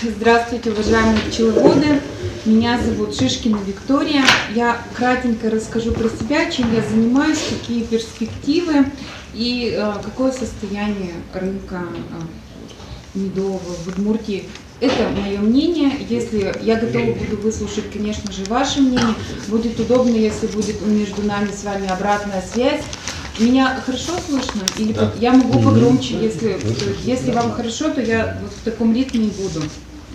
Здравствуйте, уважаемые пчеловоды. Меня зовут Шишкина Виктория. Я кратенько расскажу про себя, чем я занимаюсь, какие перспективы и какое состояние рынка медового в Удмуртии. Это мое мнение. Если я готова буду выслушать, конечно же, ваше мнение. Будет удобно, если будет между нами с вами обратная связь. Меня хорошо слышно? Или да. Я могу погромче, если вам хорошо, то я вот в таком ритме буду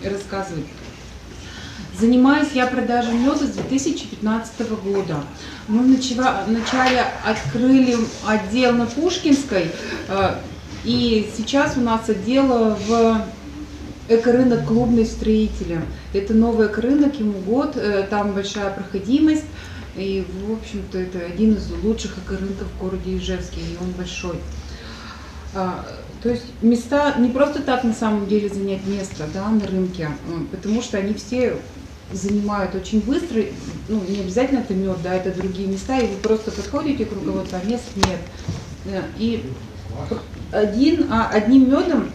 рассказывать. Занимаюсь я продажей меда с 2015 года. Мы вначале открыли отдел на Пушкинской, и сейчас у нас отдел в экорынок клубный строителя. Это новый экорынок, ему год, там большая проходимость. И, в общем-то, это один из лучших экорынков в городе Ижевске, и он большой. То есть места, не просто так на самом деле занять место, да, на рынке, потому что они все занимают очень быстро, ну, не обязательно это мед, да, это другие места, и вы просто подходите к руководству, а мест нет. И одним медом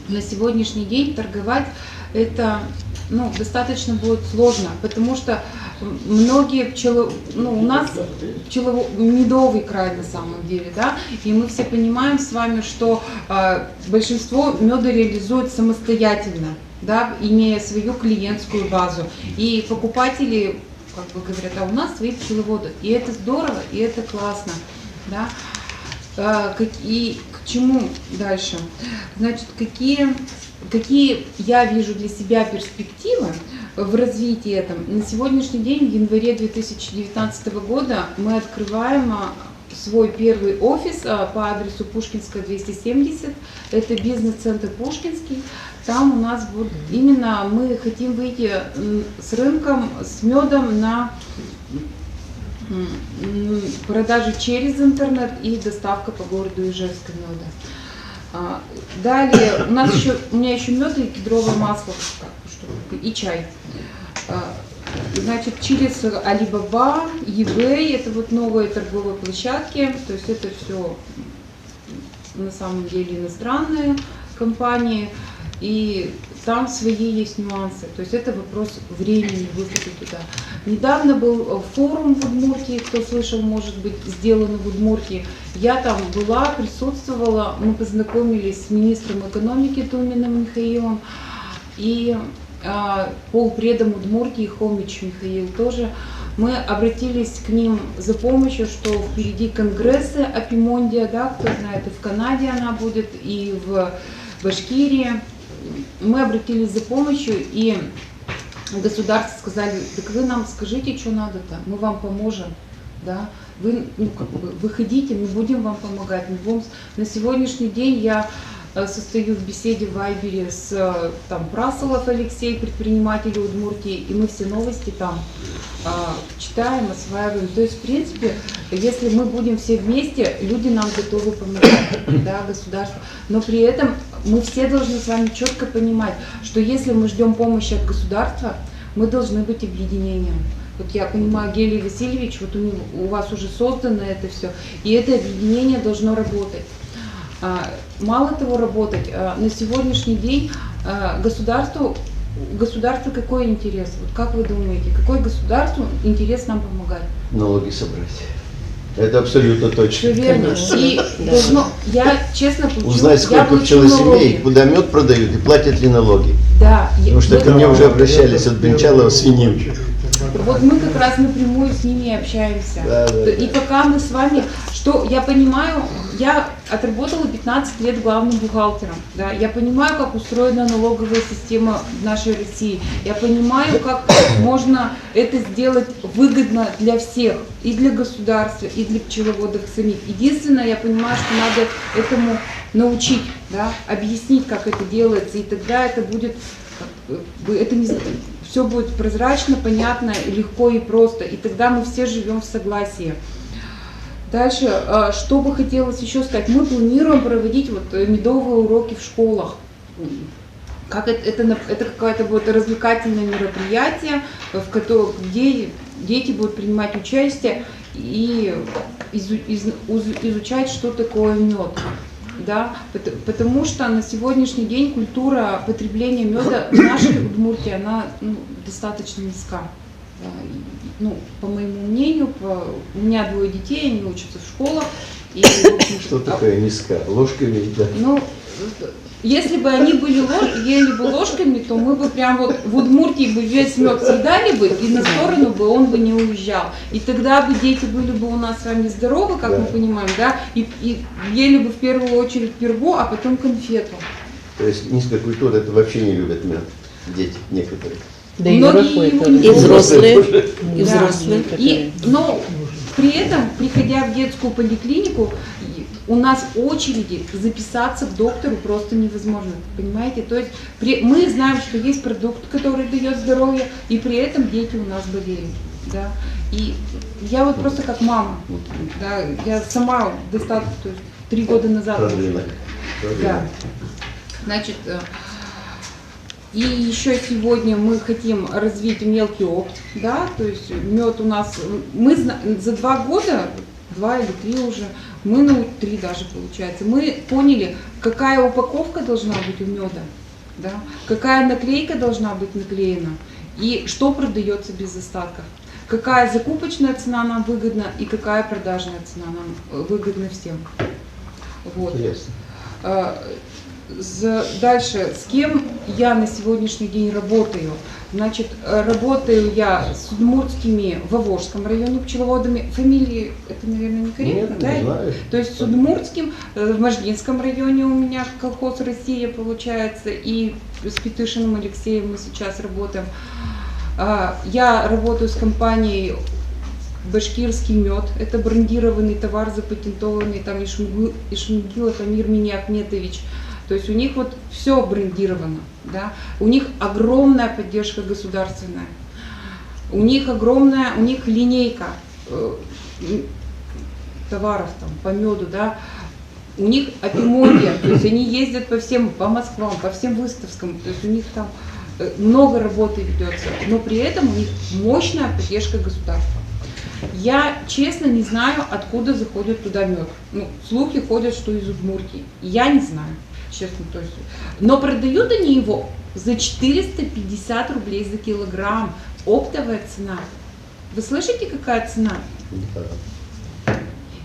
на сегодняшний день торговать это, ну, достаточно будет сложно, потому что многие у нас медовый край на самом деле, да, и мы все понимаем с вами, что большинство меда реализует самостоятельно, да, имея свою клиентскую базу, и покупатели, как бы говорят, а у нас свои пчеловоды, и это здорово, и это классно, да. И к чему дальше? Значит, какие я вижу для себя перспективы в развитии этом? На сегодняшний день, в январе 2019 года, мы открываем свой первый офис по адресу Пушкинская, 270. Это бизнес-центр Пушкинский. Там у нас будет именно мы хотим выйти с рынком, с медом на продажи через интернет и доставка по городу Ижевска меда. Далее у меня еще мед и кедровое масло и чай. Значит, через Alibaba, eBay, это вот новые торговые площадки, то есть это все на самом деле иностранные компании, и там свои есть нюансы, то есть это вопрос времени выхода туда. Недавно был форум в Удмуртии, кто слышал, может быть, сделан в Удмуртии. Я там была, присутствовала, мы познакомились с министром экономики Туминым Михаилом и полпредом Удмуртии Хомич Михаил тоже. Мы обратились к ним за помощью, что впереди конгрессы Апимондия, да, кто знает, и в Канаде она будет, и в Башкирии. Мы обратились за помощью, и государство сказали, так вы нам скажите, что надо-то, мы вам поможем, да, вы, выходите, мы будем вам помогать. На сегодняшний день я состою в беседе в Вайбере с Прасолов Алексей, предприниматель Удмуртии, и мы все новости там читаем, осваиваем. То есть, в принципе, если мы будем все вместе, люди нам готовы помогать, да, государство. Но при этом мы все должны с вами четко понимать, что если мы ждем помощи от государства, мы должны быть объединением. Вот я понимаю, Гелий Васильевич, вот у вас уже создано это все, и это объединение должно работать. Мало того, работать, на сегодняшний день государству какой интерес? Вот как вы думаете, какой государству интерес нам помогать? Налоги собрать. Это абсолютно точно. Все верно. И должно, я честно плачу. Узнать, сколько пчелосемей, куда мед продают и платят ли налоги. Да. Потому что ко мне уже обращались от Бринчалова свинин. Вот мы как раз напрямую с ними общаемся. Да. И пока мы с вами, что я понимаю, я отработала 15 лет главным бухгалтером. Да, я понимаю, как устроена налоговая система в нашей России. Я понимаю, как можно это сделать выгодно для всех, и для государства, и для пчеловодов самих. Единственное, я понимаю, что надо этому научить, да, объяснить, как это делается, и тогда это будет, все будет прозрачно, понятно, легко и просто, и тогда мы все живем в согласии. Дальше, что бы хотелось еще сказать, мы планируем проводить вот медовые уроки в школах. Как это какое-то будет развлекательное мероприятие, где дети будут принимать участие и изучать, что такое мед. Да, потому что на сегодняшний день культура потребления меда в нашей Удмуртии, она достаточно низка. Да, ну, по моему мнению, у меня 2 детей, они учатся в школах. И, в общем-то, Что такое низко? Ложками, да? ну, если бы они ели бы ложками, то мы бы прям вот в Удмуртии бы весь мед съедали бы, и на сторону бы он бы не уезжал. И тогда бы дети были бы у нас с вами здоровы, как мы понимаем, да, и ели бы в первую очередь пергу, а потом конфету. То есть низкая культура, это вообще не любят мед. Дети некоторые. Да и Многие его не и любят. взрослые, и Да. взрослые. Но при этом, приходя в детскую поликлинику, у нас очереди записаться к доктору просто невозможно, понимаете? То есть мы знаем, что есть продукт, который дает здоровье, и при этом дети у нас болеют. Да? И я вот просто как мама, да, я сама достаточно, то есть 3 года назад. Продвинок. Да. Значит, и еще сегодня мы хотим развить мелкий опт, да, то есть мед у нас, мы за 2 года, 2 или 3 уже, 3 даже получается, мы поняли, какая упаковка должна быть у меда, да, какая наклейка должна быть наклеена и что продается без остатков, какая закупочная цена нам выгодна и какая продажная цена нам выгодна всем. Вот. Интересно. Дальше, с кем я на сегодняшний день работаю? Значит, работаю я с удмуртскими в Вовожском районе пчеловодами. Фамилии, это, наверное, некорректно, Нет, да? не знаю. То есть с удмуртским, в Можгинском районе у меня колхоз «Россия» получается, и с Петышиным Алексеем мы сейчас работаем. Я работаю с компанией «Башкирский мед». Это брендированный товар, запатентованный там Ишмугилов Амир Миниахметович. То есть у них вот все брендировано, да? У них огромная поддержка государственная, у них линейка товаров там, по меду, да? У них апимодия, то есть они ездят по Москвам, по всем выставкам, то есть у них там много работы ведется, но при этом у них мощная поддержка государства. Я честно не знаю, откуда заходит туда мед. Ну, слухи ходят, что из Удмуртии. Я не знаю. Честно, то есть. Но продают они его за 450 рублей за килограмм. Оптовая цена. Вы слышите, какая цена? Да.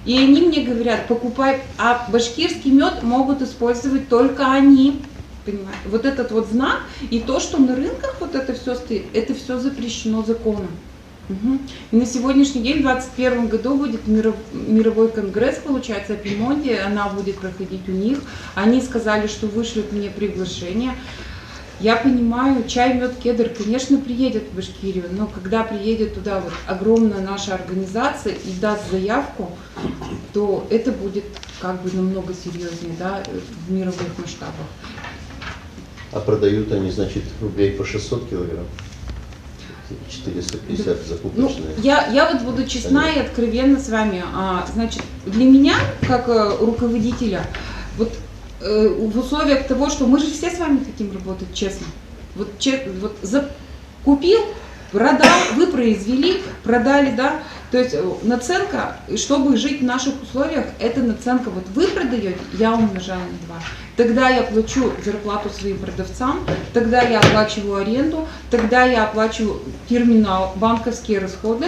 И они мне говорят, покупай, а башкирский мед могут использовать только они. Понимаете? Вот этот вот знак и то, что на рынках вот это все стоит, это все запрещено законом. Угу. И на сегодняшний день, в 2021 году, будет мировой конгресс, получается, о Пимонте, она будет проходить у них. Они сказали, что вышлют мне приглашение. Я понимаю, чай, мед, кедр, конечно, приедет в Башкирию, но когда приедет туда вот огромная наша организация и даст заявку, то это будет как бы намного серьезнее, да, в мировых масштабах. А продают они, значит, рублей по 600 килограмм? 450 закупочные. Ну, я вот буду честна и откровенна с вами. Значит, для меня, как руководителя, вот в условиях того, что мы же все с вами хотим работать честно. Вот купил, продал, вы произвели, продали, да. То есть наценка, чтобы жить в наших условиях, это наценка. Вот вы продаете, я умножаю на 2. Тогда я плачу зарплату своим продавцам, тогда я оплачиваю аренду, тогда я оплачиваю терминал, банковские расходы.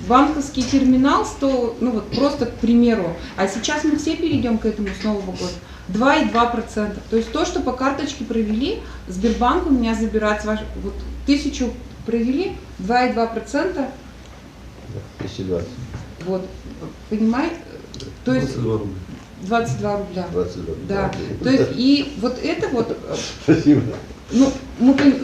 Банковский терминал, ну вот просто к примеру, а сейчас мы все перейдем к этому с Нового года, 2,2%. То есть то, что по карточке провели, Сбербанк у меня забирает, вот 1000 провели, 2,2%. 220. Вот, понимаете? То есть 22 рубля. 22 рубля. 22. Да. То есть и вот это вот, Спасибо. ну,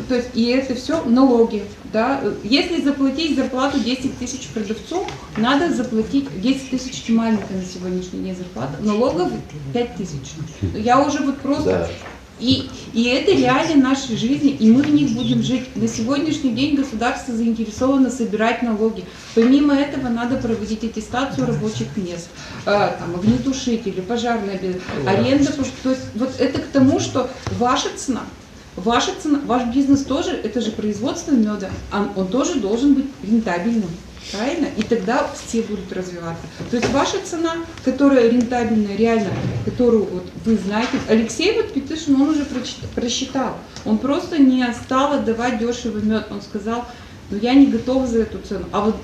то есть и это все налоги, да. Если заплатить зарплату 10 тысяч продавцу, надо заплатить 10 тысяч маленькая на сегодняшний день зарплата, налогов 5 тысяч. Я уже вот просто... Да. И это реалии нашей жизни, и мы в них будем жить. На сегодняшний день государство заинтересовано собирать налоги. Помимо этого надо проводить аттестацию рабочих мест, там, огнетушители, пожарная аренда. То есть вот это к тому, что ваша цена, ваш бизнес тоже, это же производство меда, он тоже должен быть рентабельным. правильно? И тогда все будут развиваться. То есть ваша цена, которая рентабельная, реально, которую вот вы знаете, Алексей вот Петышин, он уже просчитал, он просто не стал отдавать дешевый мед, он сказал, ну я не готов за эту цену, а вот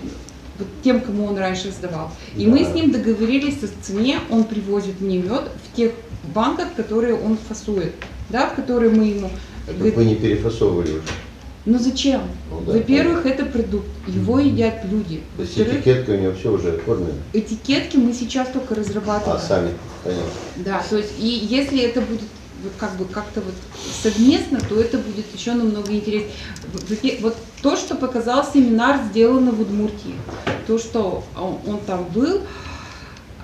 тем, кому он раньше сдавал. И мы с ним договорились о цене, он привозит мне мед в тех банках, которые он фасует, да, в которые мы ему... Чтобы вы не перефасовывали уже. Ну зачем? Ну, да, Во-первых, это продукт, его едят люди. То есть Во-вторых, этикетка у него все уже оформлена. этикетки мы сейчас только разрабатываем. А сами, понятно. Да, то есть и если это будет вот как бы как-то вот совместно, то это будет еще намного интереснее. Вот то, что показал семинар, сделано в Удмуртии, то, что он там был,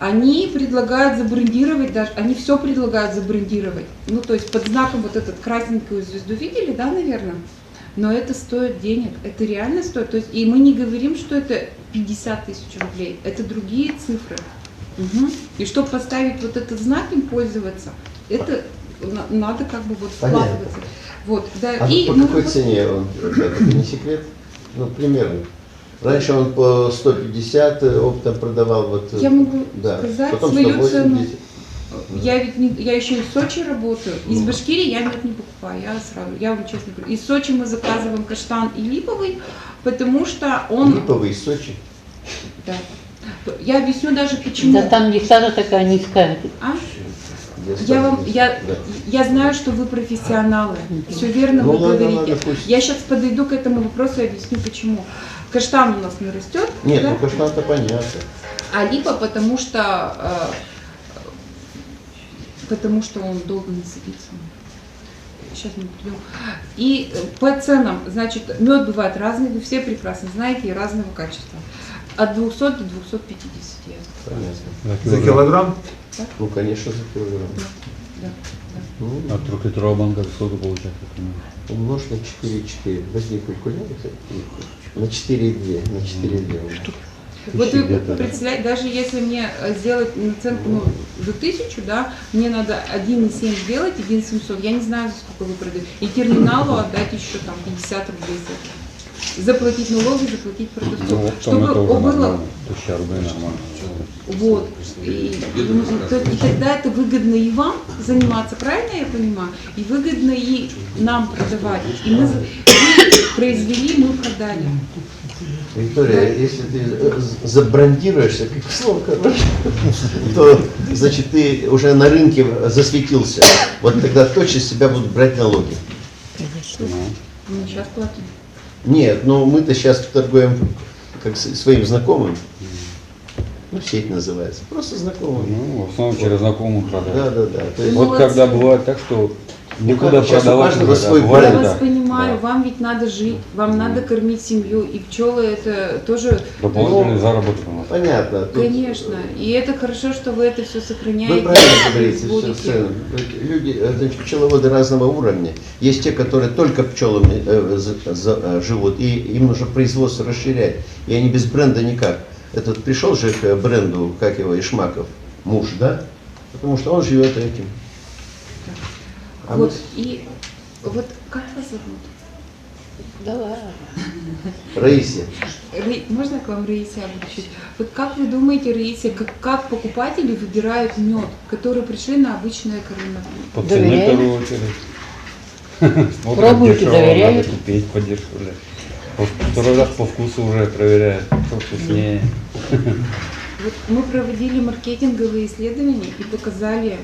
они предлагают забрендировать даже, они все предлагают забрендировать. Ну, то есть под знаком вот этот красненькую звезду видели, да, наверное? Но это стоит денег, это реально стоит. То есть, и мы не говорим, что это 50 тысяч рублей, это другие цифры. Угу. И чтобы поставить вот этот знак им пользоваться, это надо как бы вот вкладываться. Вот, да. А И по какой цене он, это не секрет? Ну, примерно. Раньше он по 150 оптом продавал. Вот, я могу да. сказать Потом свою 180. цену. Я ведь не, я еще из Сочи работаю. Из Башкирии я мед не покупаю, я вам честно говорю. Из Сочи мы заказываем каштан и липовый, потому что он... Липовый из Сочи. Да. Я объясню даже почему. Да там не сажа такая низкая. А? Я знаю, что вы профессионалы. Все верно Ну, вы ладно, говорите. ладно, пусть. Я сейчас подойду к этому вопросу и объясню почему. Каштан у нас не растет. Нет, да? ну каштан-то понятно. А липа, потому что он долго не садится. Сейчас мы придем. И по ценам, значит, мед бывает разный, вы все прекрасно знаете, и разного качества. От 200 до 250 евро. Понятно. За килограмм? Ну, конечно, за килограмм. Да. Ну, А 3-литровая банка сколько получается? умножь на 4,4. Возьми калькулятор. На 4,2. На 4,2. Вот вы Где-то, да. представляете, даже если мне сделать наценку за 1000, да, мне надо 1,7 сделать, 1,700, я не знаю, за сколько вы продаете. И терминалу отдать еще там 50 рублей за это. Заплатить налоги, заплатить продавцу. Ну, Чтобы это уже было... нормально. 1000 рублей нормально. Вот. И тогда это выгодно и вам заниматься, правильно я понимаю? И выгодно и нам продавать. И мы произвели, мы продали. Виктория, если ты забрендируешься, как слово хорошее, то, значит, ты уже на рынке засветился. Вот тогда точно с себя будут брать налоги. Мы сейчас платим. Нет, но мы-то сейчас торгуем как своим знакомым. Ну, сеть называется. Просто знакомым. Ну, в основном через знакомых продают. Да. То есть, Вот Молодцы. когда бывает так, что никуда сейчас у продавать каждого не надо. свой Бывает, Я бренд, вас понимаю, вам ведь надо жить, вам надо кормить семью, и пчелы это тоже... Дополнительный заработок у нас. понятно. Тут Конечно, и это хорошо, что вы это все сохраняете. Вы правильно говорите, производите. совершенно. Люди, значит, пчеловоды разного уровня. Есть те, которые только пчелами живут, и им нужно производство расширять. И они без бренда никак. Этот пришел же к бренду, как его, Ишмаков, муж, да? Потому что он живет этим. А Вот, и вот как вас зовут? Да ладно. Раисе, Можно к вам, Раисе, обращусь? Вот как вы думаете, Раисе, как покупатели выбирают мед, которые пришли на обычное кормление? По цене, в Доверяем. первую очередь. Смотрят, Пробуете, дешево, доверяют? надо купить подешевле. Второй раз по вкусу уже проверяют, что вкуснее. Вот мы проводили маркетинговые исследования и показали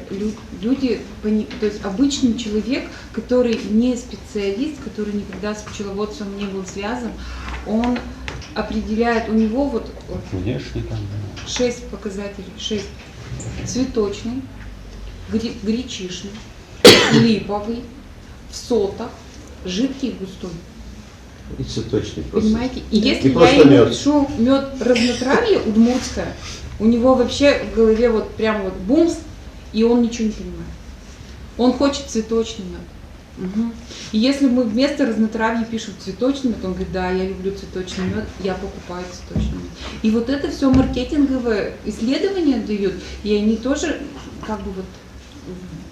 люди, то есть обычный человек, который не специалист, который никогда с пчеловодством не был связан, он определяет, у него вот Внешне там, да. 6 показателей, 6. Цветочный, гречишный, липовый, в сотах, жидкий и густой. и цветочный просто. Понимаете? И если И я просто ему мед. пишу мед разнотравье удмуртское, у него вообще в голове вот прям вот бумс, и он ничего не понимает. Он хочет цветочный мед. Угу. И если мы вместо разнотравья пишем цветочный мед, он говорит, да, я люблю цветочный мед, я покупаю цветочный мед. И вот это все маркетинговые исследования дают, и они тоже как бы вот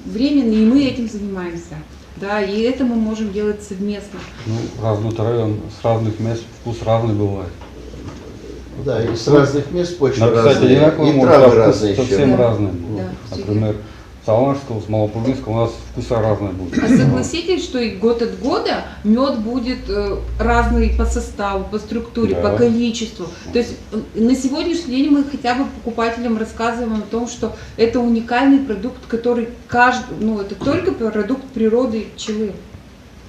временные, и мы этим занимаемся. Да, и это мы можем делать совместно. Ну, разнотравье, с разных мест вкус разный бывает. Да, и с разных мест почва Написать разные, одинаково, и может, травы а разные вкус еще. совсем Да. разный. Да, Например, Салашского, с Малопургинского у нас вкуса разные будут. А согласитесь, что и год от года мед будет разный по составу, по структуре, Да. по количеству. То есть на сегодняшний день мы хотя бы покупателям рассказываем о том, что это уникальный продукт, который это только продукт природы пчелы.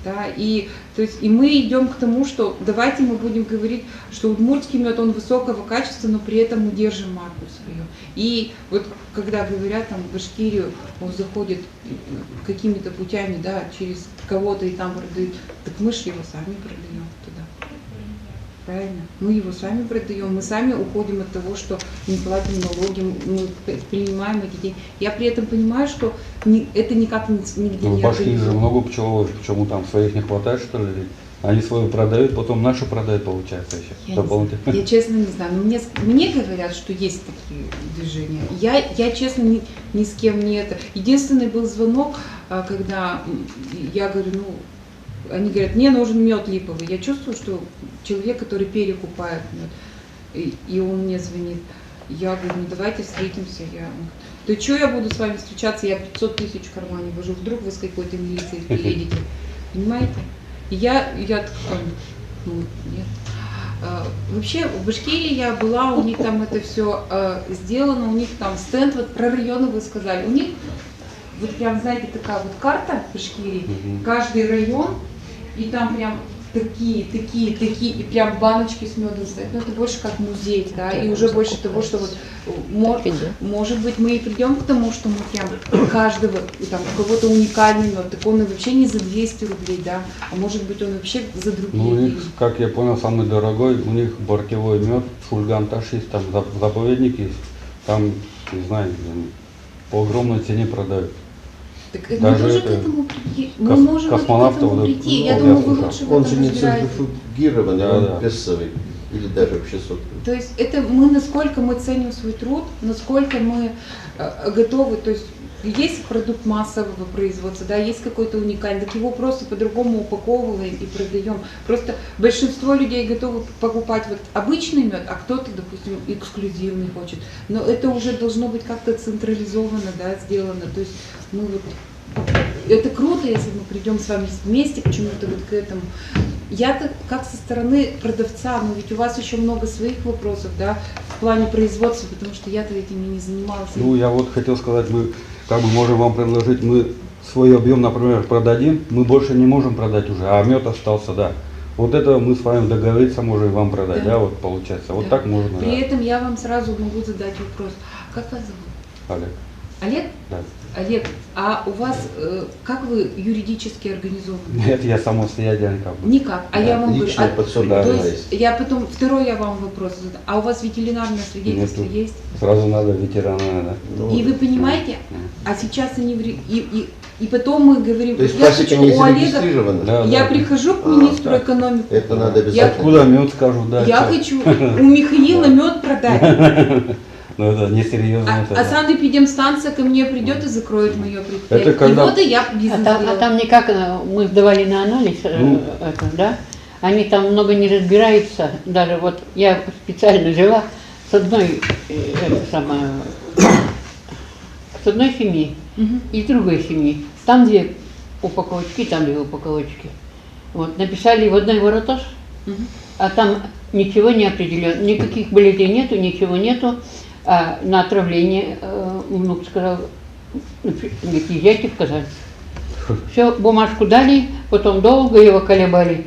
Да, и, то есть, и мы идем к тому, что давайте мы будем говорить, что удмуртский мед, он высокого качества, но при этом мы держим марку свою. И вот когда говорят, там, в Башкирию он заходит какими-то путями, да, через кого-то и там продают, так мы же его сами продаем туда. Правильно? Мы его сами продаем, мы сами уходим от того, что не платим налоги, мы принимаем эти деньги. Я при этом понимаю, что это никак нигде Ну, в не Башкирии же организовано. много пчеловодов, почему там своих не хватает, что ли? Они свою продают, потом наши продают, получается, еще. Я, не Дополнительно. знаю. Я честно не знаю, но мне говорят, что есть такие движения. Я честно ни с кем не это. Единственный был звонок, когда я говорю, они говорят, мне нужен мед липовый. Я чувствую, что человек, который перекупает мед, и он мне звонит. Я говорю, давайте встретимся. Он говорит, да что я буду с вами встречаться, я 500 тысяч в кармане вожу, вдруг вы с какой-то милицией приедете. Понимаете? И я такая, нет. Вообще в Башкирии я была, у них там это все сделано, у них там стенд, вот про районы вы сказали, у них вот прям, знаете, такая вот карта Башкирии, каждый район, и там прям такие, и прям баночки с медом стоят. Ну, это больше как музей, да, и уже больше того, что вот, может быть, мы и придем к тому, что мы прям каждого, там, у кого-то уникальный мед, так он и вообще не за 200 рублей, да, а может быть, он вообще за другие Ну, у них, деньги. как я понял, самый дорогой, у них бортевой мед, Шульганташ есть, там заповедник есть, там, не знаю, по огромной цене продают. Так мы Даже тоже это к этому прийти. Мы можем к космонавтов, этому вот, прийти. ну, Я я думаю, вы слышал. лучше в Он этом же не разбираетесь. центрифугированный, Да, он да. песовый. Или даже вообще сотовый. То есть это мы, насколько мы ценим свой труд, насколько мы готовы, то есть есть продукт массового производства, да, есть какой-то уникальный, так его просто по-другому упаковываем и продаем. Просто большинство людей готовы покупать вот обычный мед, а кто-то, допустим, эксклюзивный хочет. Но это уже должно быть как-то централизованно, да, сделано. То есть мы вот это круто, если мы придем с вами вместе к чему-то вот к этому. Я-то как со стороны продавца, но ведь у вас еще много своих вопросов, да, в плане производства, потому что я-то этим и не занималась. Ну, я вот хотел сказать, мы как бы можем вам предложить, мы свой объем, например, продадим, мы больше не можем продать уже, а мед остался, да. Вот это мы с вами договориться можем вам продать, Да. да, вот получается. Вот Да. так можно, При да. этом я вам сразу могу задать вопрос. Как вас зовут? Олег, Олег? да. Олег, а у вас, как вы юридически организованы? Нет, я самостоятельный как бы. Никак. А я вам говорю, Личное подсобное то да, есть я потом, второй я вам вопрос задам. А у вас ветеринарное свидетельство Нету. есть? Сразу надо ветерана, да. Ну, И вы понимаете, а сейчас они и потом мы говорим, то есть я пасека хочу не у Олега, зарегистрирована? Да. я прихожу к министру так. экономики, Это надо Я- обязательно. Откуда мед скажу, да. я чё? хочу у Михаила мед продать. Ну это несерьезно. А санэпидемстанция ко мне придет и закроет мое предприятие. Это когда- И вот и я бизнес А делаю. там никак, мы сдавали на анализ, это, да, они там много не разбираются, даже вот я специально жила с одной, с одной семьи Мгм. и с другой семьи. Там две упаковочки, там две упаковочки. Вот, написали в одной воротаж, Мгм. а там ничего не определено, никаких болезней нету, ничего нету. А на отравление внук сказал, говорит, езжайте в Казань. Все, бумажку дали, потом долго его колебали,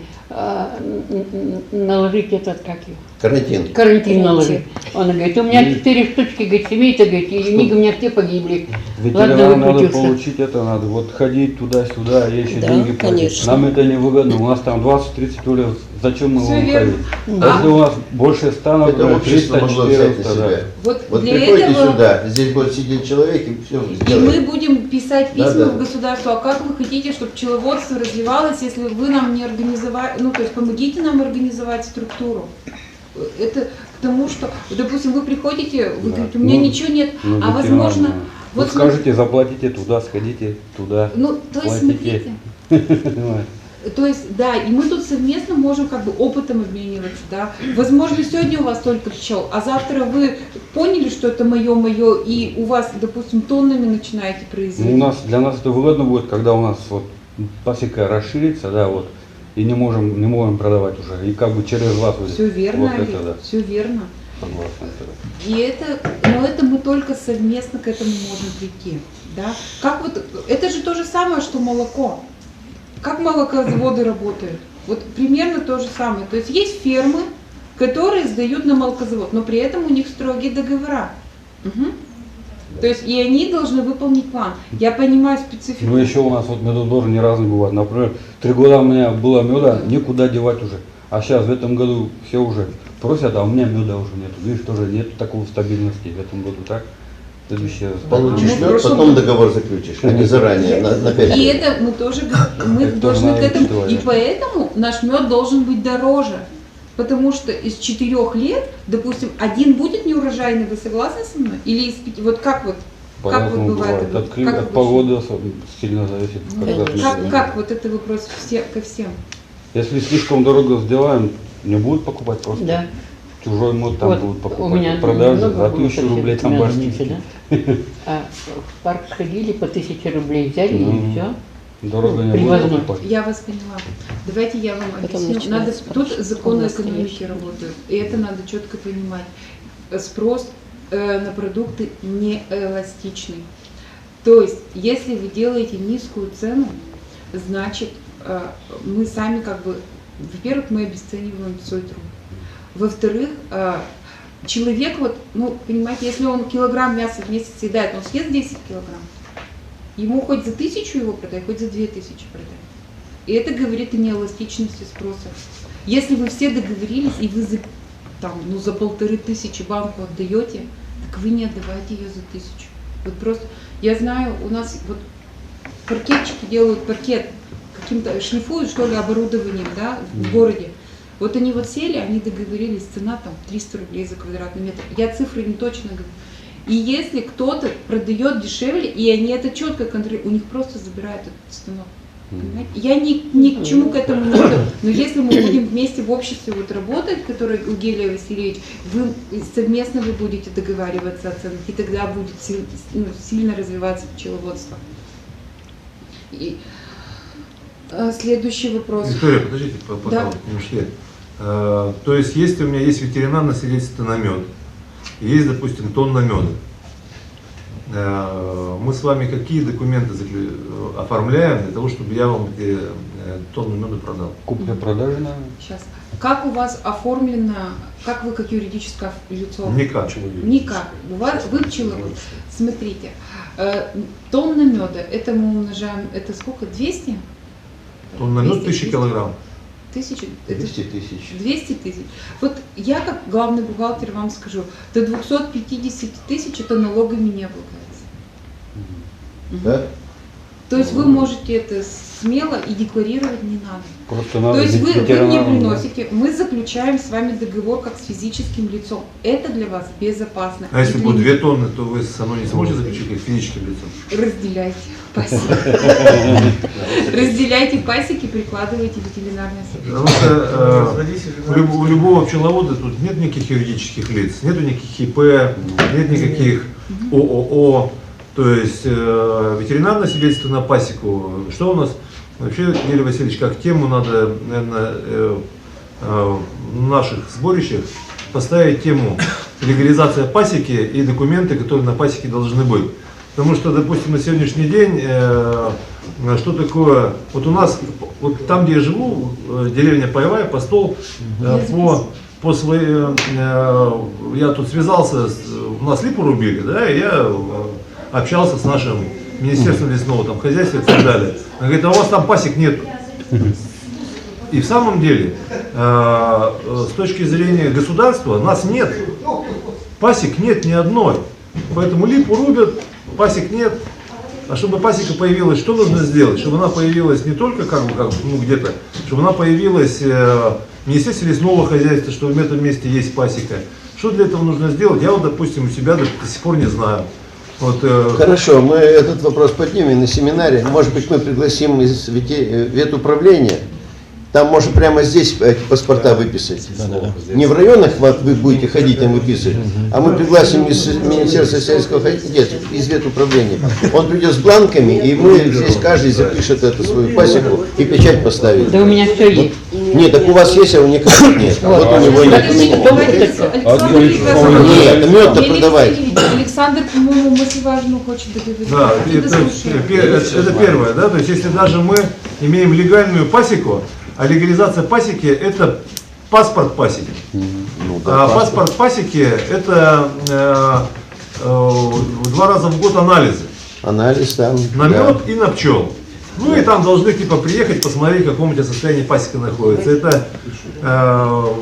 наложить этот, как его, Карантин. карантин наложить. Он говорит, у меня 4 штучки, говорит, семей-то, говорит, и они у меня все погибли. Ладно, Ветеринар надо выкрутился. получить это, надо вот ходить туда-сюда, и еще Да, деньги платить. конечно. Нам это не выгодно, у нас там 20-30 улиц, зачем мы Всё будем верно. ходить? А если у нас больше 100, Это например, общество 300, могло взять на 400, да. себя. Вот Вот для приходите этого сюда, здесь будет сидеть человек и все и мы сделает. будем писать письма Да-да. в государство, а как вы хотите, чтобы пчеловодство развивалось, если вы нам не организовали, ну то есть помогите нам организовать структуру. Это к тому, что, допустим, вы приходите, вы Да. говорите, у меня Ну, ничего нет, Ну, а возможно, ветеринар, вот вот скажите, заплатите туда, сходите туда. ну то есть платите. смотрите, То есть, да, и мы тут совместно можем как бы опытом обмениваться, да. Возможно, сегодня у вас только пчел, а завтра вы поняли, что это мое, и у вас, допустим, тоннами начинаете производить. Ну, для нас это выгодно будет, когда у нас вот пасека расширится, да, вот, и не можем продавать уже. И как бы через вас вот, Все верно, вот Олег, это, да. все верно. Согласен. Но это мы только совместно к этому можем прийти, да. Как вот, это же то же самое, что молоко. Как молокозаводы работают? Вот примерно то же самое. То есть фермы, которые сдают на молокозавод, но при этом у них строгие договора. Мгм. То есть и они должны выполнить план. Я понимаю специфику. Ну еще у нас вот меду тоже не разный бывает. Например, 3 года у меня было меда, никуда девать уже. А сейчас в этом году все уже просят, а у меня меда уже нету. Видишь, тоже нет такой стабильности в этом году, так? Следующее. Получишь мы в мед, прошлом потом году- договор заключишь, а не заранее, на 5 И лет. это мы тоже мы Это должны надо к этому. учитывать, И да. поэтому наш мед должен быть дороже. Потому что из 4 лет, допустим, один будет неурожайный, вы согласны со мной? Или из 5? Вот как вот? Как вот По-разному бывает? бывает. Как От обычно? погоды сильно зависит. когда Как вот это вопрос ко всем? Если слишком дорого сделаем, не будут покупать просто. Да. Чужой мод там Вот будут у покупать. меня Продажи много за было 1000 рублей там соседей, башники. да? А в парк сходили, по 1000 рублей взяли и все. Дорого не Привозной. будут покупать. Я вас поняла. Давайте я вам Потом объясню. Надо, начинается тут спрашивать, законы у нас, экономики конечно. работают. И это надо четко понимать. Спрос на продукты не эластичный. То есть, если вы делаете низкую цену, значит, мы сами как бы, во-первых, мы обесцениваем свой труд. Во-вторых, человек, вот, ну, понимаете, если он килограмм мяса в месяц съедает, он съест 10 килограмм. Ему хоть за 1000 его продай, хоть за 2000 продай. И это говорит о неэластичности спроса. Если вы все договорились, и вы за 1500 банку отдаете, так вы не отдавайте ее за 1000. Вот просто, я знаю, у нас вот паркетчики делают паркет, каким-то шлифуют, что ли, оборудованием, да, в городе. Вот они вот сели, они договорились, цена там 300 рублей за квадратный метр. Я цифры не точно говорю. И если кто-то продает дешевле, и они это четко контролируют, у них просто забирают этот станок. Понимаете? Я ни к чему к этому не веду. Но если мы будем вместе в обществе вот работать, который у Гелия Васильевич, совместно вы будете договариваться о ценах, и тогда будет сильно развиваться пчеловодство. И, следующий вопрос. Виктория, подождите, пока Да. вот не ушли. То есть, если у меня есть ветеринарное свидетельство на мед, есть, допустим, тонна меда, мы с вами какие документы оформляем для того, чтобы я вам эти тонну меда продал? Купля-продажа, наверное. Сейчас. Как у вас оформлено, как вы как юридическое лицо? Никак. Никак. Вы пчеловод. Смотрите, тонна меда, это мы умножаем, это сколько? 200? Тонна меда 200, 1000 килограмм. 1000? 200 тысяч. 200 тысяч. Вот я как главный бухгалтер вам скажу, до 250 тысяч это налогами не облагается. Да? То есть вы можете это смело и декларировать не надо. Просто надо То есть вы мне ветеринарам, да. приносите, мы заключаем с вами договор как с физическим лицом. Это для вас безопасно. А если И будет для 2 тонны, то вы со мной не сможете заключить как физическим лицом? Разделяйте пасеки. Разделяйте пасеки, прикладывайте ветеринарное Потому средство. что у любого пчеловода тут нет никаких юридических лиц, нету никаких ИП, нет никаких ООО. То есть ветеринарное свидетельство на пасеку. Что у нас вообще, Гелий Васильевич, как тему надо, наверное, в наших сборищах поставить тему легализация пасеки и документы, которые на пасеке должны быть. Потому что, допустим, на сегодняшний день, что такое, вот у нас, вот там, где я живу, деревня Паевая, Постол, я тут связался, у нас липу рубили, да, и я общался с нашим Министерством лесного там, хозяйства и так далее. Он говорит, а у вас там пасек нет. И в самом деле, с точки зрения государства, нас нет. Пасек нет ни одной. Поэтому липу рубят, пасек нет. А чтобы пасека появилась, что нужно сделать? Чтобы она появилась не только где-то, чтобы она появилась в Министерстве лесного хозяйства, что в этом месте есть пасека. Что для этого нужно сделать? Я вот, допустим, у себя до сих пор не знаю. Вот, Хорошо, мы этот вопрос поднимем на семинаре. Может быть, мы пригласим из ветуправления Там можно прямо здесь эти паспорта выписать. Не в районах вот вы будете ходить там выписывать, а мы пригласим из Министерства сельского хозяйства, из ветуправления. Он придет с бланками, и мы здесь каждый запишет эту свою пасеку и печать поставит. Да у меня все есть. Нет, так у вас есть, а у некоторых нет. А вот у него нет. Нет, мед-то продавать. Александр, по-моему, мысль важную хочет договорить. Да, это первое, да, то есть если даже мы имеем легальную пасеку, а легализация пасеки это паспорт пасеки. Ну, А паспорт пасеки это 2 раза в год анализы. Анализ там. На да. мед и на пчел. Ну и там должны типа приехать, посмотреть, в каком у тебя состоянии пасека находится. Это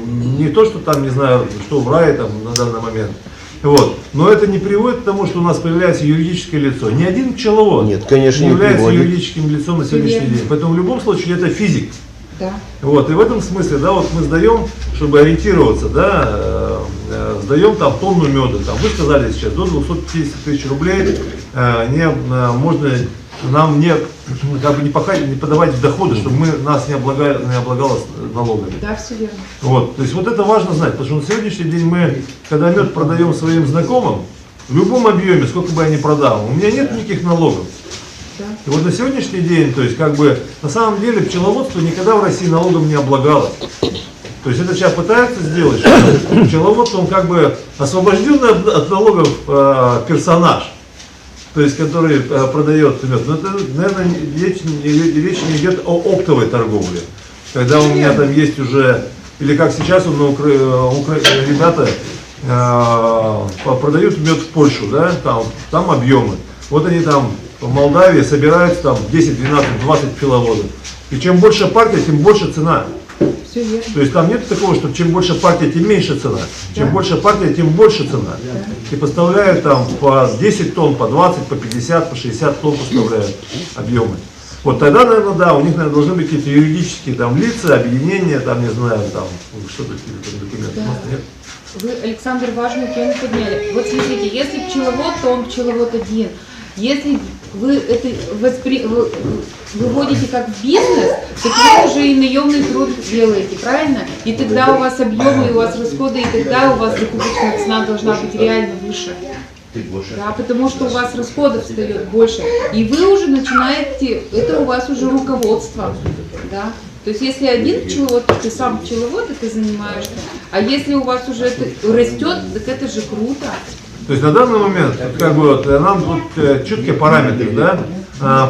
не то, что там, не знаю, что в рае там на данный момент. Вот. Но это не приводит к тому, что у нас появляется юридическое лицо. Ни один пчеловод Нет, конечно, не не является приводит. юридическим лицом на сегодняшний Верно. день. Поэтому в любом случае это физик. Да. Вот, и в этом смысле, да, вот мы сдаем, чтобы ориентироваться, да, сдаем там тонну меда, там, вы сказали сейчас, до 250 тысяч рублей можно нам как бы не подавать в доходы, чтобы нас не облагалось налогами. Да, все верно. Вот, то есть вот это важно знать, потому что на сегодняшний день мы, когда мед продаем своим знакомым, в любом объеме, сколько бы я ни продал, у меня нет никаких налогов. Да. И вот на сегодняшний день, то есть как бы на самом деле пчеловодство никогда в России налогом не облагалось. То есть это сейчас пытаются сделать, что пчеловодство он как бы освобожденный от налогов персонаж, то есть который продает мед. Но это, наверное, речь не идет о оптовой торговле, когда у меня там есть уже, или как сейчас ребята продают мед в Польшу, да, там объемы. Вот они там в Молдавии собираются там 10, 12, 20 пчеловодов. И чем больше партия, тем больше цена. Все верно. То есть там нет такого, что чем больше партия, тем меньше цена. Чем больше партия, тем больше цена. И поставляют там по 10 тонн, по 20, по 50, по 60 тонн поставляют объемы. Вот тогда, наверное, да, у них, наверное, должны быть какие-то юридические там лица, объединения, там, не знаю, там, что-то, какие-то документы. Да. У нас нет. Вы, Александр, важную тему подняли. Вот смотрите, если пчеловод, то он пчеловод один. Если вы это выводите как в бизнес, то вы уже и наемный труд делаете, правильно? И тогда у вас объемы, и у вас расходы, и тогда у вас закупочная цена должна быть реально выше. Да, потому что у вас расходов встает больше. И вы уже начинаете, это у вас уже руководство. Да? То есть если один пчеловод, ты сам пчеловод, и ты занимаешься, а если у вас уже это растет, так это же круто. То есть на данный момент как бы вот, нам тут четкие параметры, да,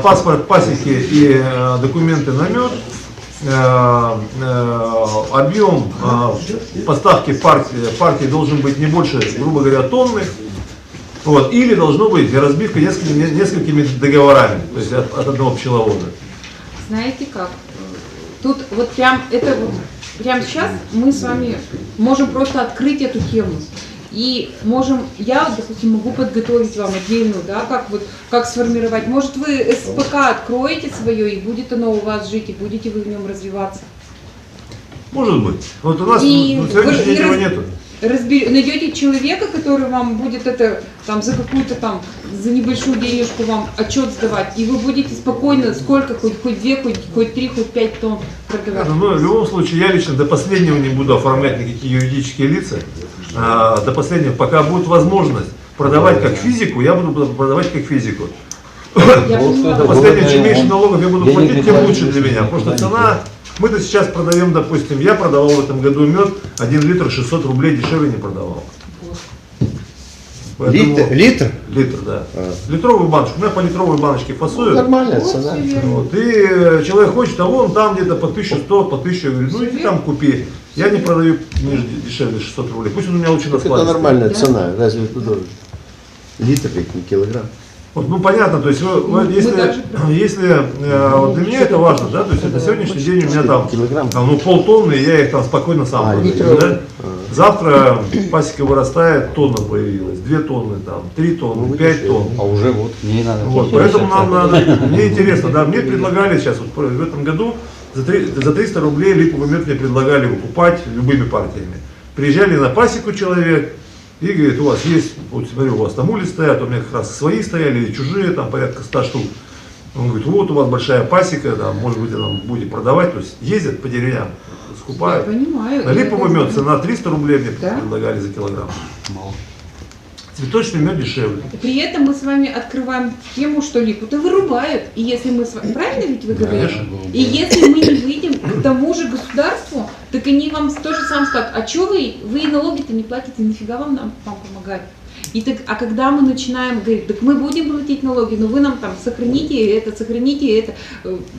паспорт пасеки и документы на мед, объем поставки партии должен быть не больше, грубо говоря, тонны, вот, или должно быть разбивка несколькими договорами, то есть от одного пчеловода. Знаете как? Тут вот прям это вот, прямо сейчас мы с вами можем просто открыть эту тему. И можем, я, допустим, могу подготовить вам отдельную, да, как сформировать. Может, вы СПК откроете свое, и будет оно у вас жить, и будете вы в нем развиваться. Может быть. Вот у нас И на сегодняшний день его нету. Найдете человека, который вам будет это там за какую-то там, за небольшую денежку вам отчет сдавать, и вы будете спокойно, сколько, хоть 2, хоть 3, хоть 5 тонн продавать. Ну, в любом случае, я лично до последнего не буду оформлять никакие юридические лица. До последнего, пока будет возможность продавать как физику, я буду продавать как физику. Я понимаю. До последнего, чем меньше налогов я буду платить, тем лучше для меня. Потому что цена, мы-то сейчас продаем, допустим, я продавал в этом году мед, 1 литр 600 рублей, дешевле не продавал. Поэтому- Литр? Литр, да. Литровую баночку, у меня по литровой баночке фасуют. Нормальная цена. Вот, и человек хочет, а вон там где-то по 1100, по 1000, я говорю, ну иди там купи. Я не продаю ниже, дешевле 600 рублей, пусть он у меня лучше на Это складе. нормальная цена, разве это дорого? Литр, ведь не килограмм. Вот, ну понятно, то есть если вот для меня это важно, да, то есть на сегодняшний день у меня там ну, полтонны, я их там спокойно сам продаю, да? Завтра пасека вырастает, тонна появилась, 2 тонны, там, 3 тонны, 5 тонн. А уже вот не надо. Вот, поэтому нам надо, мне интересно, да, мне предлагали сейчас, вот в этом году за 300 рублей липовый мед мне предлагали выкупать любыми партиями. Приезжали на пасеку человек и говорит, у вас есть, вот смотрю, у вас там улицы стоят, у меня как раз свои стояли, или чужие, там порядка 100 штук. Он говорит, вот у вас большая пасека, там, может быть, там будете продавать, то есть ездят по деревням, Я скупают. понимаю. На липовый это мед знаю. цена 300 рублей мне Да? предлагали за килограмм. Мало. Цветочный мед дешевле. При этом мы с вами открываем тему, что липу-то вырубают. И если мы с вами... Правильно ведь вы говорите? Конечно. И если мы не выйдем к тому же государству, так они вам тоже сам скажут, а что вы и налоги-то не платите, нафига вам помогать? И так, а когда мы начинаем говорить, так мы будем платить налоги, но вы нам там сохраните это,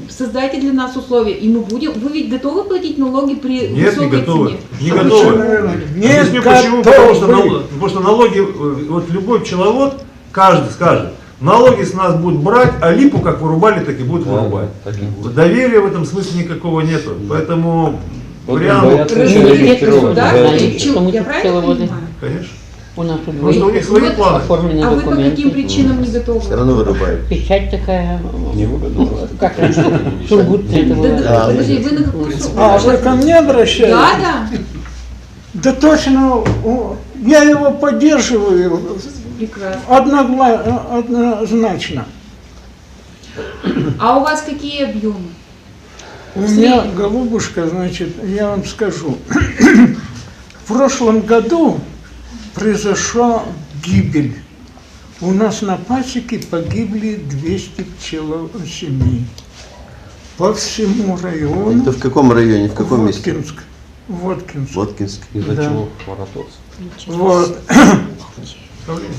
создайте для нас условия, и мы будем, вы ведь готовы платить налоги при Нет, не высокой готовы. цене? Не готовы. Не Объясню почему. готовы. Потому что налоги, вот любой пчеловод, каждый скажет, налоги с нас будут брать, а липу как вырубали, так и будут вырубать. Так и будет. Доверия в этом смысле никакого нету. Поэтому Вот прям, боятся Разделить регистрировать, государство да, и и- пчел. что мы Я тут правильно пчеловоды. понимаю? конечно. У нас у Потому что у двоих них свои Вот, планы. оформлены А вы по каким документы. причинам не готовы? Все равно вырубают. Печать такая, Невыгодно. как раньше, сургутная это Да, была. да, подожди, вы на какую сумму? А, вы ко мне обращаетесь? Да, да. Да точно, я его поддерживаю Прекрасно. однозначно. А у вас какие объемы? У меня, голубушка, значит, я вам скажу. В прошлом году произошла гибель. У нас на пасеке погибли 200 пчелосемей. По всему району. Это в каком районе, в каком месте? Воткинск. Воткинск. Воткинск. Из-за Да. чего воротос? Вот.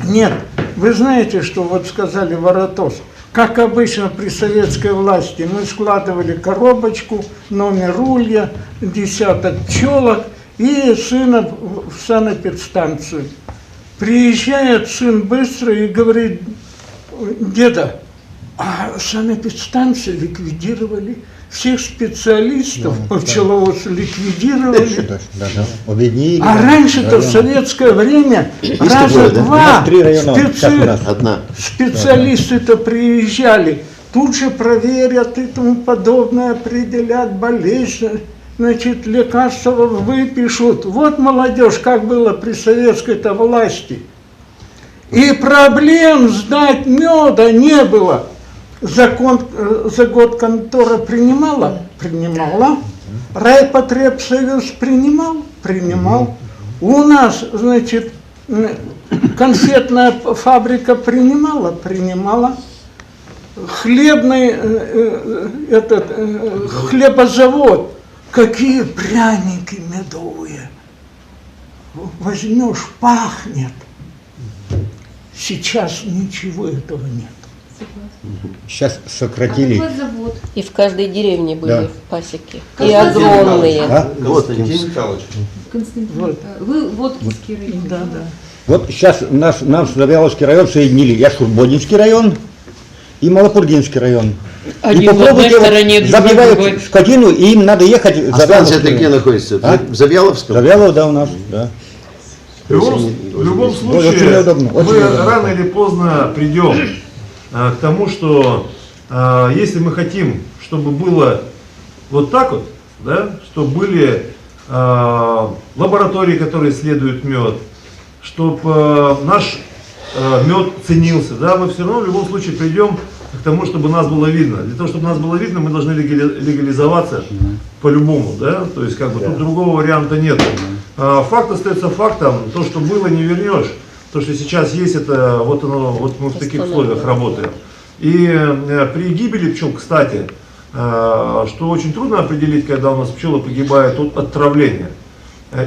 Нет, вы знаете, что вот сказали Воротос. Как обычно при советской власти мы складывали коробочку, номер улья, десяток пчелок и сына в санэпидстанцию. Приезжает сын быстро и говорит, деда, а санэпидстанцию ликвидировали, всех специалистов по пчеловодству ликвидировали. Объединили. А раньше-то в советское время раза такое, да? У два нас 3 района, как у нас. Одна. специалисты-то приезжали, тут же проверят и тому подобное, определят болезнь, значит, лекарства выпишут. Вот молодежь, как было при советской-то власти. И проблем сдать меда не было. За год контора принимала? Принимала. Райпотребсоюз принимал. У нас, значит, конфетная фабрика принимала. Хлебный хлебозавод. Какие пряники медовые. Возьмешь, пахнет. Сейчас ничего этого нет. Сейчас А сократили. какой завод? И в каждой деревне были Да. пасеки. Как И вас огромные. А? Воткинск. Константин. Вот. Вы Воткинский район. Да. Вот сейчас нам Завьяловский район соединили. Я Шурбодинский район и Малопургинский район. Один и в одной попробуйте, стороне, другой в другой. забивают скотину, и им надо ехать в А станция Завьяловский где район. находится? А? В Завьяловском? Завьялов, да, у нас, да. В любом Очень случае, неудобно, очень мы неудобно. рано или поздно придем к тому, что если мы хотим, чтобы было вот так вот, да, чтобы были лаборатории, которые исследуют мед, чтобы наш мед ценился, да, мы все равно в любом случае придем к тому, чтобы нас было видно. Для того, чтобы нас было видно, мы должны легализоваться по-любому, да, то есть как бы тут другого варианта нет. Факт остается фактом, то, что было, не вернешь. То, что сейчас есть, это вот оно, вот мы в таких условиях работаем. И при гибели пчел, кстати, что очень трудно определить, когда у нас пчелы погибают от отравления.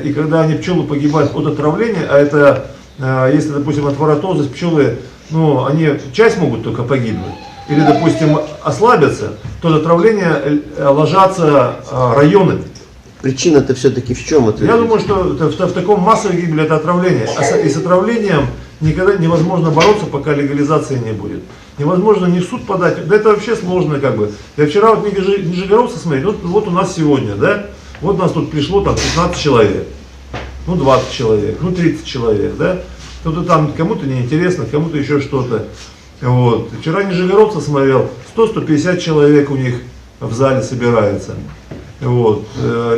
И когда пчелы погибают от отравления, а это, если, допустим, от воротоза пчелы, ну, они часть могут только погибнуть, или, допустим, ослабятся, то от отравления ложатся районы. Причина-то все-таки в чем? Я думаю, что в таком массовой гибели это отравление. И с отравлением никогда невозможно бороться, пока легализации не будет. Невозможно ни в суд подать. Да это вообще сложно как бы. Я вчера вот Нижегородцы смотрел, вот у нас сегодня, да, вот у нас тут пришло там 15 человек, ну 20 человек, ну 30 человек, да. Кто-то там, кому-то неинтересно, кому-то еще что-то. Вот. Вчера Нижегородцы смотрел, 100-150 человек у них в зале собирается. Вот.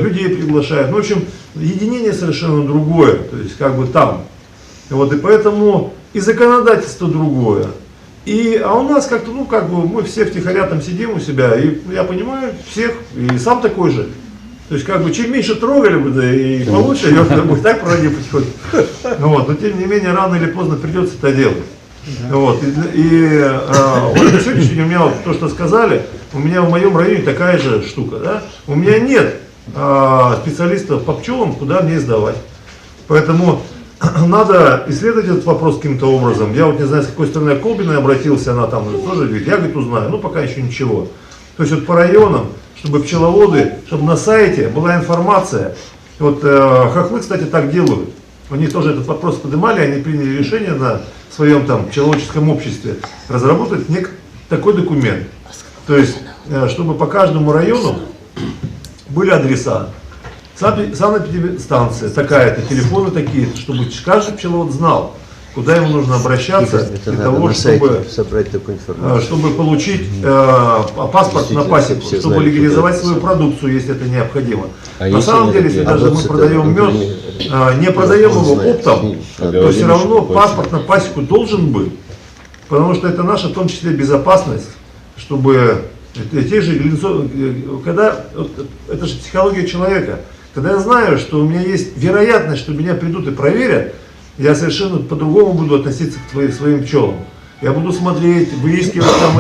Людей приглашают. Ну, в общем, единение совершенно другое, то есть как бы там. Вот. И поэтому и законодательство другое, А у нас как-то, ну, как бы мы все втихаря там сидим у себя, и я понимаю всех, и сам такой же. То есть, как бы, чем меньше трогали бы, да и получше, я будет так проводить потихоньку. Вот, но тем не менее, рано или поздно придется это делать. Вот, вот на сегодняшний день у меня вот то, что сказали, у меня в моем районе такая же штука, да? У меня нет специалистов по пчелам, куда мне сдавать. Поэтому надо исследовать этот вопрос каким-то образом. Я вот не знаю, с какой стороны Колбиной обратился, она там тоже говорит, я, говорит, узнаю, ну пока еще ничего. То есть вот по районам, чтобы пчеловоды, чтобы на сайте была информация. Вот хохлы, кстати, так делают. Они тоже этот вопрос поднимали, они приняли решение на своем там пчеловодческом обществе разработать такой документ. То есть, чтобы по каждому району были адреса. Санэпидстанция такая-то, телефоны такие-то, чтобы каждый пчеловод знал, куда ему нужно обращаться Это для надо того, на чтобы, сайте собрать такую информацию. чтобы получить паспорт на Действительно, пасеку, все чтобы знали, легализовать куда свою это продукцию, если это необходимо. А На если самом нет, деле, если а даже вот мы это, продаем мед, не продаем его знает, оптом, то все равно паспорт на пасеку должен быть, потому что это наша, в том числе, безопасность, чтобы те же когда это же психология человека. Когда я знаю, что у меня есть вероятность, что меня придут и проверят, я совершенно по-другому буду относиться к своим пчелам. Я буду смотреть, выискивать там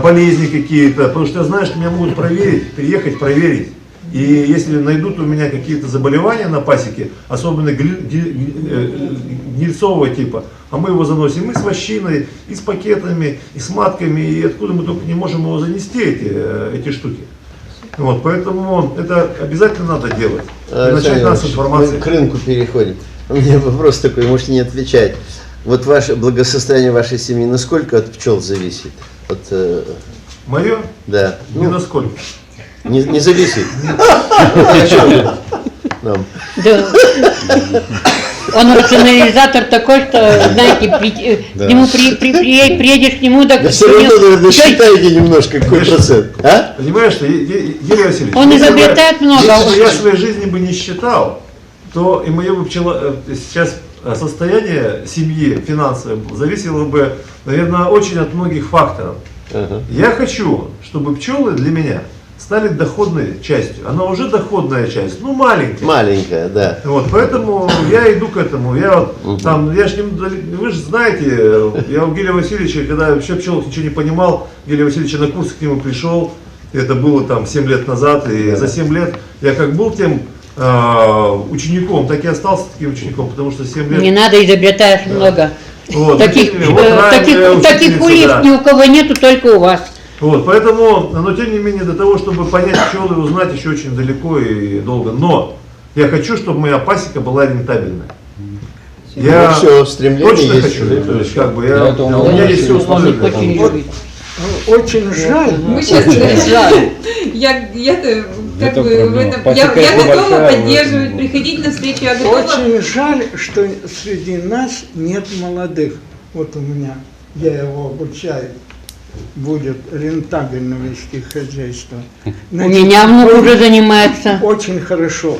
болезни какие-то, потому что я знаю, что меня могут проверить, приехать проверить. И если найдут у меня какие-то заболевания на пасеке, особенно гнильцового типа, а мы его заносим и с вощиной, и с пакетами, и с матками, и откуда мы только не можем его занести, эти штуки. Вот, поэтому это обязательно надо делать. И начать нас с информации. Мы к рынку переходим. У меня вопрос такой, можете не отвечать. Вот ваше благосостояние вашей семьи насколько от пчел зависит? Мое? Да. Ни насколько. Не зависит. О чем нам? Да. Он рационализатор такой, что, знаете, к нему приедешь к нему, так... Да все равно, наверное, считаете немножко, какой процент. А? Понимаешь, что, Юрий Васильевич, Он если изобретает много. Если бы я в своей жизни бы не считал, то и мое бы сейчас состояние семьи финансовое зависело бы, наверное, очень от многих факторов. Ага. Я хочу, чтобы пчелы для меня стали доходной частью. Она уже доходная часть, ну маленькая. Маленькая, да. Вот, поэтому я иду к этому. Я вот, там, вы же знаете, я у Гелия Васильевича, когда вообще пчелок ничего не понимал, Гелия Васильевича на курсы к нему пришел, это было там 7 лет назад, и за 7 лет я как был тем учеником, так и остался таким учеником, потому что 7 лет... Не надо, изобретаешь много. Вот, Таких учительница, кулиев да. ни у кого нету, только у вас. Вот, поэтому, но тем не менее, до того, чтобы понять пчел и узнать, еще очень далеко и долго. Но я хочу, чтобы моя пасека была рентабельной. Я все, стремление точно есть. хочу. То есть, как бы, Для этого у меня есть все Он условия. их очень любит. Очень жаль. Мы сейчас, я-то как Это бы в проблема. этом, Пасека я готова большая, поддерживать, вот. приходить на встречу, я готова. Очень жаль, что среди нас нет молодых. Вот у меня, я его обучаю, будет рентабельно вести хозяйство. У меня внук уже занимается. Очень хорошо.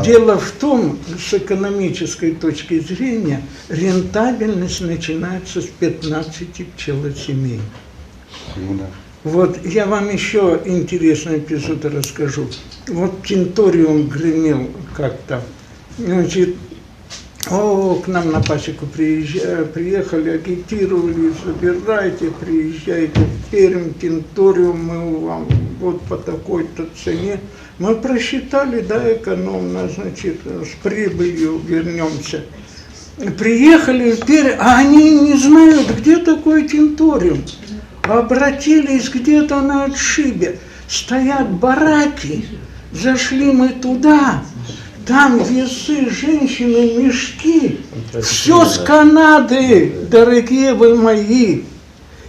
Дело в том, с экономической точки зрения, рентабельность начинается с 15 пчелосемей. Ну да. Вот я вам еще интересный эпизод расскажу. Вот тинториум гремел как-то. Значит, к нам на пасеку приехали, агитировали, забирайте, приезжайте в Пермь, тинториум мы вам вот по такой-то цене. Мы просчитали, да, экономно, значит, с прибылью вернемся. Приехали в Пермь, а они не знают, где такой тинториум. Обратились где-то на отшибе, стоят бараки, зашли мы туда, там весы, женщины, мешки, все с Канады, дорогие вы мои,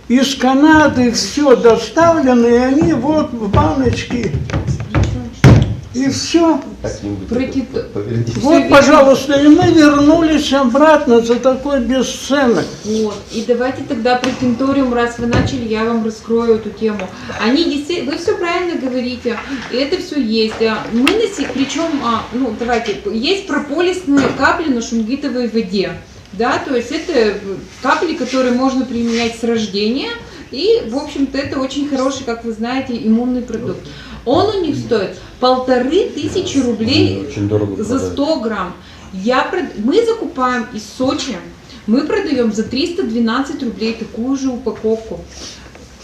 из Канады все доставлено, и они вот в баночке, и все. Вот, пожалуйста, и мы вернулись обратно за такой бесценок. Вот. И давайте тогда про тинториум, раз вы начали, я вам раскрою эту тему. Они действительно, вы все правильно говорите, и это все есть. Мы причем, ну давайте, есть прополисные капли на шунгитовой воде. Да, то есть это капли, которые можно применять с рождения, и, в общем-то, это очень хороший, как вы знаете, иммунный продукт. Он у них стоит 1500 рублей Очень дорого за продают. 100 грамм. Мы закупаем из Сочи, мы продаем за 312 рублей такую же упаковку.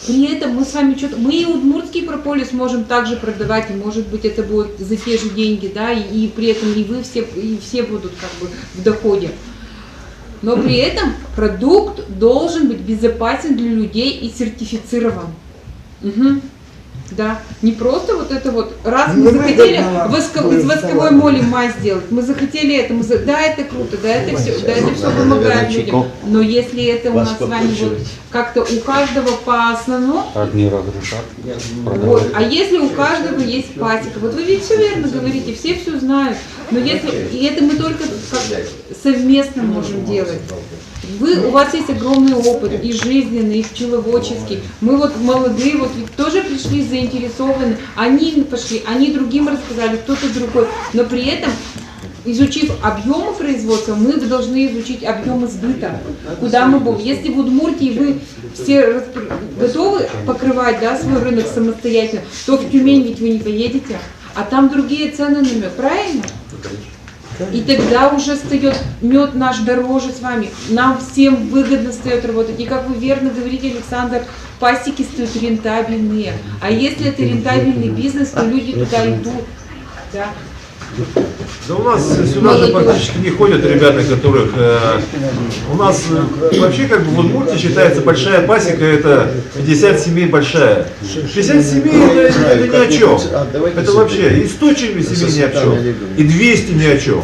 При этом мы с вами мы и удмуртский прополис можем также продавать, и может быть это будет за те же деньги, да, и при этом и вы все будут как бы в доходе. Но при этом продукт должен быть безопасен для людей и сертифицирован. Угу. Да, не просто вот это вот, раз мы захотели из восковой моли мазь сделать, мы захотели это, да, это круто, да, это все помогает людям, но если это у нас с вами вот как-то у каждого по основному, Так не разрешат. вот, а если у каждого есть пасека, вот вы ведь все верно говорите, все знают, но если, и это мы только как совместно можем делать. У вас есть огромный опыт и жизненный, и пчеловодческий. Мы вот молодые, вот ведь тоже пришли заинтересованы. Они пошли, они другим рассказали, кто-то другой. Но при этом, изучив объемы производства, мы должны изучить объемы сбыта. Куда мы будем. Если в Удмуртии вы все готовы покрывать, да, свой рынок самостоятельно, то в Тюмень ведь вы не поедете. А там другие цены на мед, правильно? И тогда уже встает мед наш дороже с вами. Нам всем выгодно встает работать. И как вы верно говорите, Александр, пасеки стоят рентабельные. А если это рентабельный бизнес, то люди туда идут. Да. Да у нас сюда же практически не ходят ребята, которых... у нас вообще как бы в Удмуртии считается большая пасека, это 50 семей большая. 50 семей это ни о чем. Это вообще и 100 семей ни о чем, и 200 ни о чем.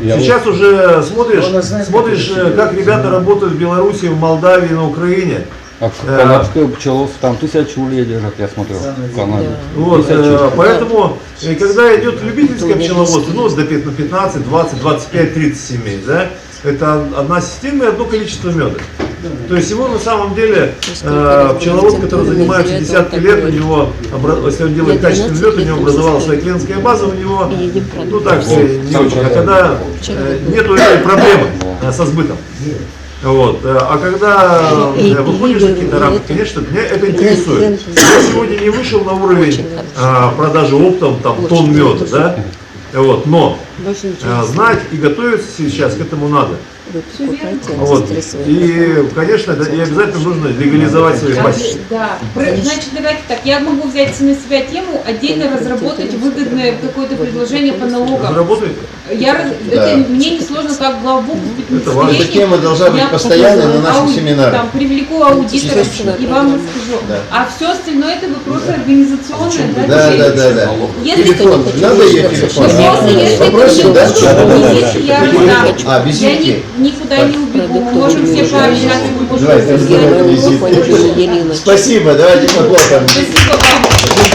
Сейчас уже смотришь, как ребята работают в Беларуси, в Молдавии, на Украине. А канадское пчеловство там 1000 улей держат, я смотрел, в Канаде. Вот, поэтому, когда идет любительское пчеловодство, ну, до 15, 20, 25, 30 семей, да, это одна система и одно количество меда. То есть его на самом деле пчеловод, который занимается десятки лет, у него, если он делает качественный мед, у него образовалась своя клиентская база, у него, ну так, не очень. А когда нету этой проблемы со сбытом. Вот. А когда выходишь на какие-то рамки, конечно, меня это интересует. Я сегодня не вышел на уровень продажи оптом там, тонн меда, да? Вот. Но знать и готовиться сейчас к этому надо. Вот. И, конечно, и обязательно нужно легализовать свои пасеки. Да. Значит, давайте так, я могу взять на себя тему, отдельно разработать выгодное какое-то предложение по налогам. Работает? Мне не сложно, как главбух Эта тема должна быть постоянно на наших семинарах. Там, привлеку аудиторов и вам расскажу. Да. А все остальное это вопросы организационные. Да. Если Телефон, надо ее телефон? Попросим, да? если я раздам, визитки. я никуда не убегу, мы можем все пообщаться, мы можем Давайте, все сделать. визитки. Спасибо, давайте похлопаем. Спасибо вам.